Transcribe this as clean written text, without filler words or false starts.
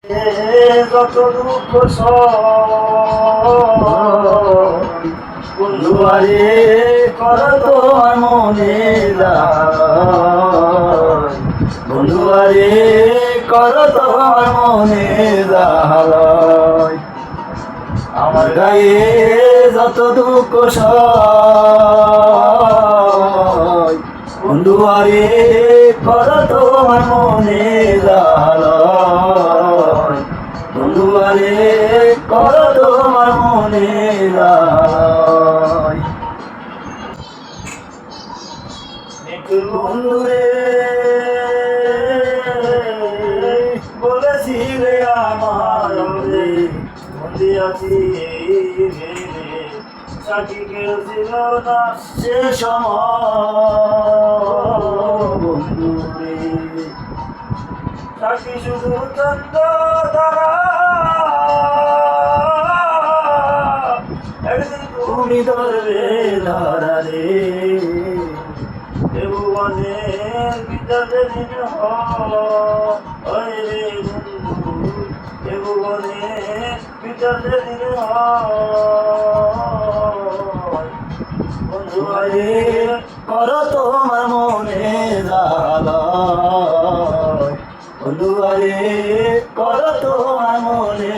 যত দুঃখ বন্ধু আরে কর তোমার মনে বন্ধু আরে কর তোমার মনে আমার গায়ে যত দুঃখ বন্ধু আরে কর তোমার মনে বন্ধু আরে কর তোমার মনে বন্ধু রে বলেছিলে আমার রে বন্দি আছি সাথী কেউ ছিল না সে সময় বন্ধু রে সাথী শুধু চন্দ্র তারা একদিন তুমি ধরবে ধরা রে ভুবনের বিচারে দিন হয় রে বন্ধু ভুবনের বিচারে দিন বন্ধু আরে কর তোমার মনে বন্ধু আরে কর তোমার মনে